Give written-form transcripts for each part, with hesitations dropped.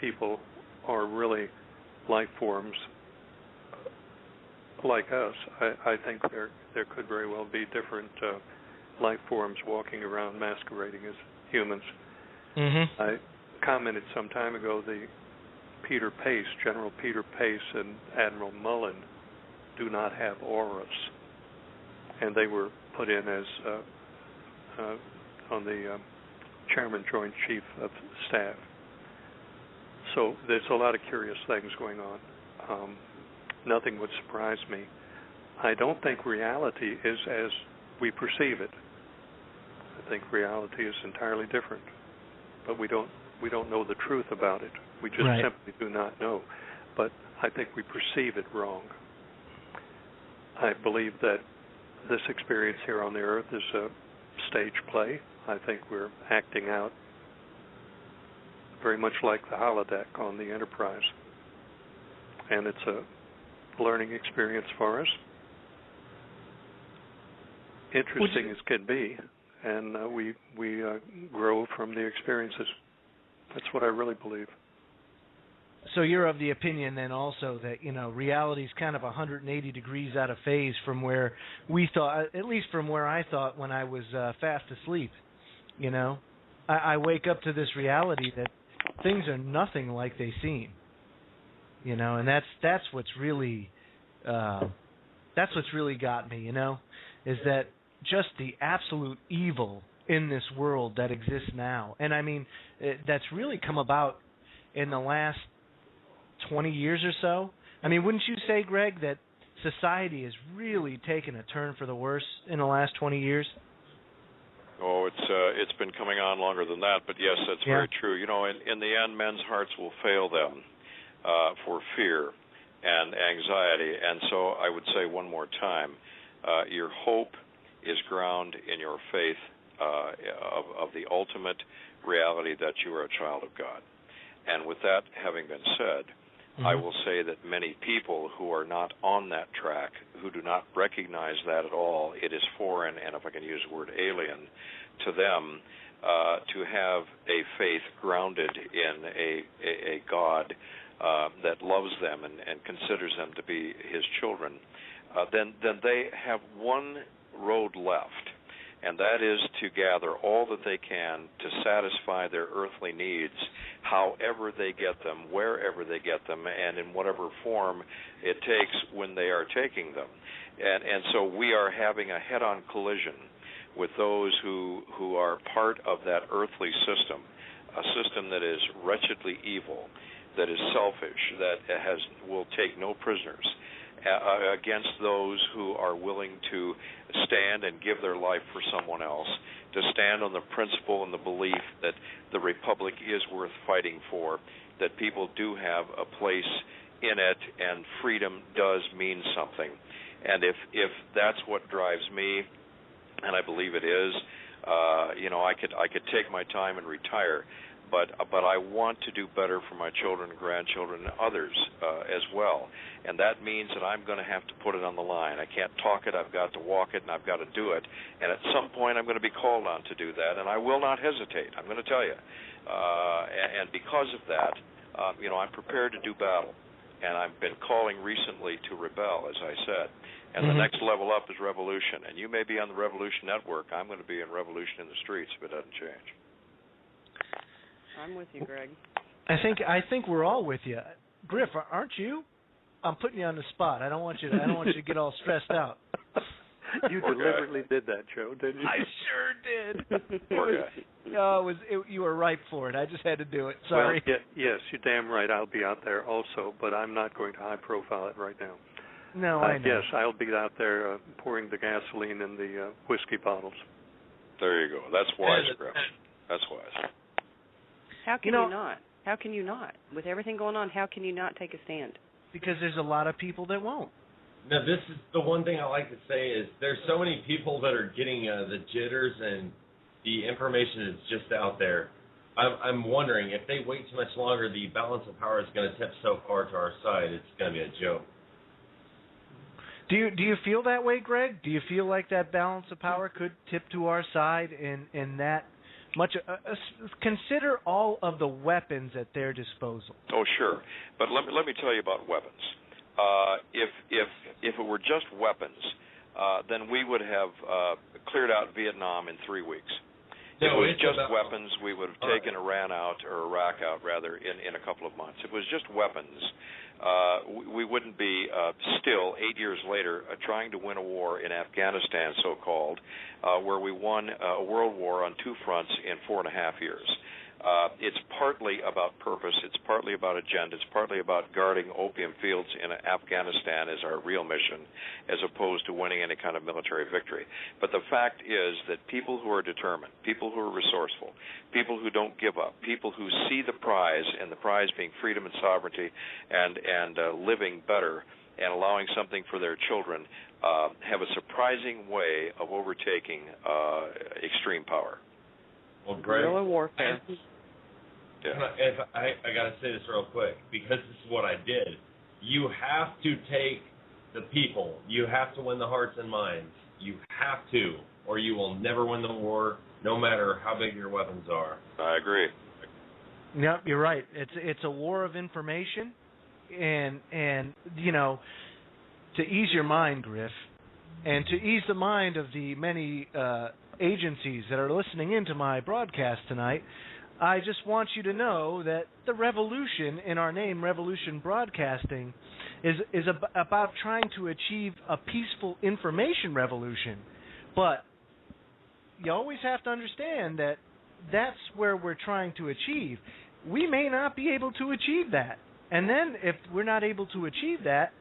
people are really life forms like us. I think there could very well be different life forms walking around masquerading as humans. Mm-hmm. I commented some time ago General Peter Pace and Admiral Mullen do not have auras, and they were put in as on the Chairman Joint Chief of Staff. So there's a lot of curious things going on. Nothing would surprise me. I don't think reality is as we perceive it. I think reality is entirely different, but we don't know the truth about it. We just simply do not know. But I think we perceive it wrong. I believe that this experience here on the earth is a stage play. I think we're acting out very much like the holodeck on the Enterprise. And it's a learning experience for us. Interesting as can be, and we grow from the experiences. That's what I really believe. So you're of the opinion then also that, reality's kind of 180 degrees out of phase from where we thought, at least from where I thought when I was fast asleep. I wake up to this reality that things are nothing like they seem. And that's what's really got me, is that just the absolute evil in this world that exists now. And I mean, that's really come about in the last 20 years or so. I mean, wouldn't you say, Greg, that society has really taken a turn for the worse in the last 20 years? Oh, it's been coming on longer than that, but yes, that's very true. In the end, men's hearts will fail them for fear and anxiety. And so I would say one more time, your hope is ground in your faith of the ultimate reality that you are a child of God. And with that having been said, I will say that many people who are not on that track, who do not recognize that at all, it is foreign, and if I can use the word alien, to them to have a faith grounded in a God that loves them and considers them to be his children, then they have one road left, and that is to gather all that they can to satisfy their earthly needs, however they get them, wherever they get them, and in whatever form it takes when they are taking them. And so we are having a head-on collision with those who are part of that earthly system, a system that is wretchedly evil, that is selfish, that will take no prisoners, against those who are willing to stand and give their life for someone else, to stand on the principle and the belief that the Republic is worth fighting for, that people do have a place in it and freedom does mean something. And if that's what drives me, and I believe it is, I could take my time and retire, but I want to do better for my children, grandchildren, and others as well. And that means that I'm going to have to put it on the line. I can't talk it, I've got to walk it, and I've got to do it. And at some point I'm going to be called on to do that, and I will not hesitate, I'm going to tell you. And because of that, I'm prepared to do battle. And I've been calling recently to rebel, as I said. And the next level up is revolution. And you may be on the Revolution Network. I'm going to be in Revolution in the Streets if it doesn't change. I'm with you, Greg. I think we're all with you. Griff, aren't you? I'm putting you on the spot. I don't want you to get all stressed out. You deliberately did that, Joe, didn't you? I sure did. You were ripe for it. I just had to do it. Sorry. Well, yes, you're damn right. I'll be out there also, but I'm not going to high profile it right now. No, I know. Yes, I'll be out there pouring the gasoline in the whiskey bottles. There you go. That's wise, Griff. That's wise. How can you not? How can you not? With everything going on, how can you not take a stand? Because there's a lot of people that won't. Now, this is the one thing I like to say is there's so many people that are getting the jitters and the information is just out there. I'm wondering if they wait too much longer, the balance of power is going to tip so far to our side, it's going to be a joke. Do you feel that way, Greg? Do you feel like that balance of power could tip to our side and that consider all of the weapons at their disposal. Oh, sure. But let me tell you about weapons. If it were just weapons, then we would have cleared out Vietnam in 3 weeks. If it was just weapons, we would have taken Iraq out, rather, in a couple of months. If it was just weapons, we wouldn't be still 8 years later trying to win a war in Afghanistan, so-called, where we won a world war on 2 fronts in 4.5 years. It's partly about purpose, it's partly about agenda, it's partly about guarding opium fields in Afghanistan as our real mission, as opposed to winning any kind of military victory. But the fact is that people who are determined, people who are resourceful, people who don't give up, people who see the prize, and the prize being freedom and sovereignty and living better and allowing something for their children, have a surprising way of overtaking extreme power. Well, Greg, guerrilla warfare. I got to say this real quick, because this is what I did. You have to take the people. You have to win the hearts and minds. You have to, or you will never win the war, no matter how big your weapons are. I agree. Yep, you're right. It's a war of information, and you know, to ease your mind, Griff, and to ease the mind of the many agencies that are listening into my broadcast tonight, I just want you to know that the revolution in our name, Revolution Broadcasting, is about trying to achieve a peaceful information revolution. But you always have to understand that that's where we're trying to achieve. We may not be able to achieve that. And then if we're not able to achieve that,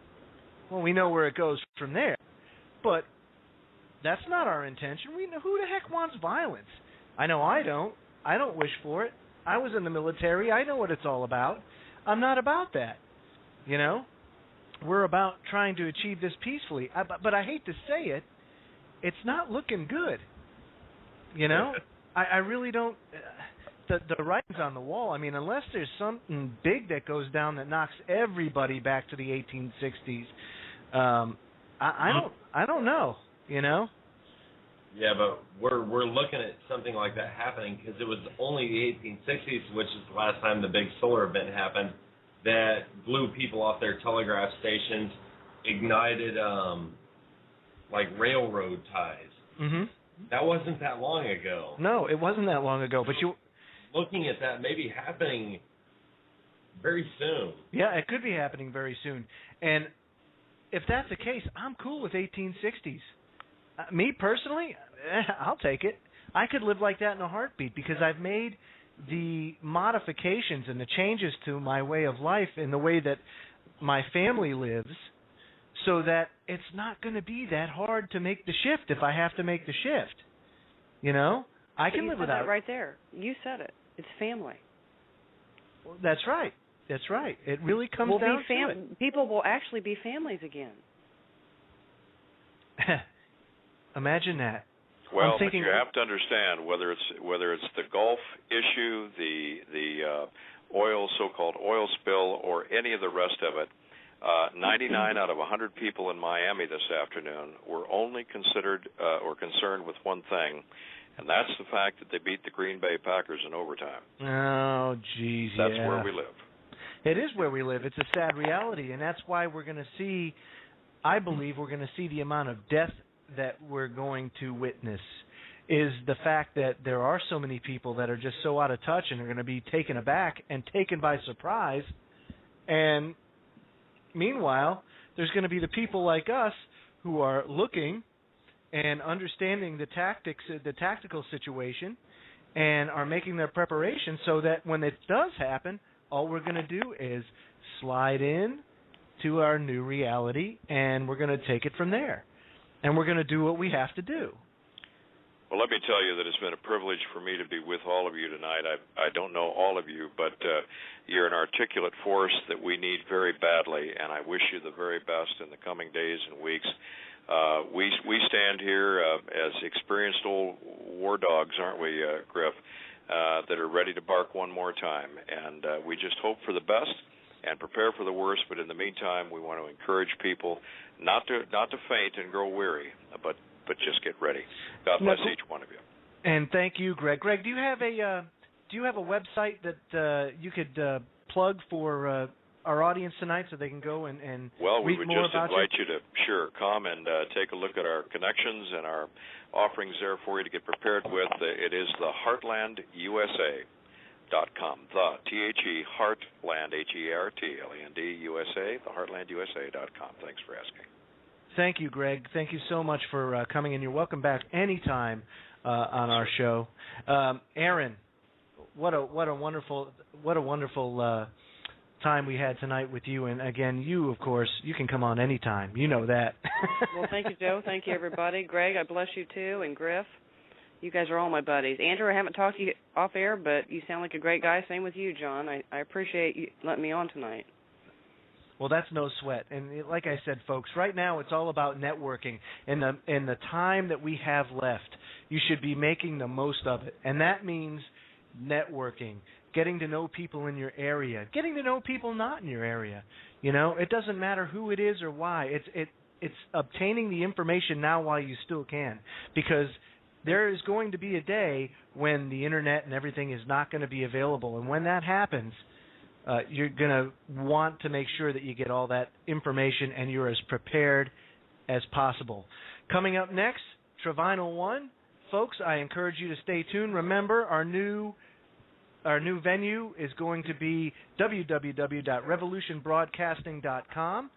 well, we know where it goes from there. But that's not our intention. We know, who the heck wants violence? I know I don't. I don't wish for it. I was in the military. I know what it's all about. I'm not about that. You know? We're about trying to achieve this peacefully. But I hate to say it, it's not looking good. You know? I really don't... The writing's on the wall. I mean, unless there's something big that goes down that knocks everybody back to the 1860s, I don't know, you know? Yeah, but we're looking at something like that happening because it was only the 1860s, which is the last time the big solar event happened, that blew people off their telegraph stations, ignited like railroad ties. Mm-hmm. That wasn't that long ago. No, it wasn't that long ago. But you looking at that maybe happening very soon. Yeah, it could be happening very soon. And if that's the case, I'm cool with 1860s. Me personally, I'll take it. I could live like that in a heartbeat because I've made the modifications and the changes to my way of life in the way that my family lives so that it's not going to be that hard to make the shift if I have to make the shift. You know? I can live without it. Right there. You said it. It's family. Well, that's right. That's right. It really comes down to it. People will actually be families again. Imagine that. Well, but you have to understand whether it's the Gulf issue, the so-called oil spill, or any of the rest of it. 99 out of 100 people in Miami this afternoon were only considered or concerned with one thing, and that's the fact that they beat the Green Bay Packers in overtime. Oh, geez, That's where we live. It is where we live. It's a sad reality, and that's why we're going to see, I believe we're going to see the amount of death that we're going to witness is the fact that there are so many people that are just so out of touch and are going to be taken aback and taken by surprise. And meanwhile, there's going to be the people like us who are looking and understanding the tactics, the tactical situation, and are making their preparation so that when it does happen, all we're going to do is slide in to our new reality, and we're going to take it from there. And we're going to do what we have to do. Well, let me tell you that it's been a privilege for me to be with all of you tonight. I don't know all of you, but you're an articulate force that we need very badly, and I wish you the very best in the coming days and weeks. We stand here as experienced old war dogs, aren't we, Griff, that are ready to bark one more time. And we just hope for the best and prepare for the worst, but in the meantime, we want to encourage people not to faint and grow weary, but just get ready. God bless each one of you. And thank you, Greg. Greg, do you have a website that you could plug for our audience tonight so they can go and read more about you? Well, we would just invite you to come and take a look at our connections and our offerings there for you to get prepared with. It is the HeartlandUSA.com. The THE Heartland HERTLAND USA, the HeartlandUSA.com. Thanks for asking. Thank you, Greg. Thank you so much for coming in. You're welcome back anytime on our show. Erin, what a wonderful time we had tonight with you. And again, you, of course, you can come on anytime. You know that. Well, thank you, Joe. Thank you, everybody. Greg, I bless you too, and Griff. You guys are all my buddies. Andrew, I haven't talked to you off air, but you sound like a great guy. Same with you, John. I appreciate you letting me on tonight. Well, that's no sweat. And like I said, folks, right now it's all about networking. In the time that we have left, you should be making the most of it. And that means networking, getting to know people in your area, getting to know people not in your area. You know, it doesn't matter who it is or why. It's obtaining the information now while you still can, because there is going to be a day when the internet and everything is not going to be available. And when that happens, you're going to want to make sure that you get all that information and you're as prepared as possible. Coming up next, Trevinal One. Folks, I encourage you to stay tuned. Remember, our new venue is going to be www.revolutionbroadcasting.com.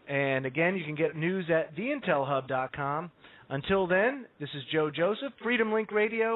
And again, you can get news at theintelhub.com. Until then, this is Joe Joseph, Freedomlink Radio.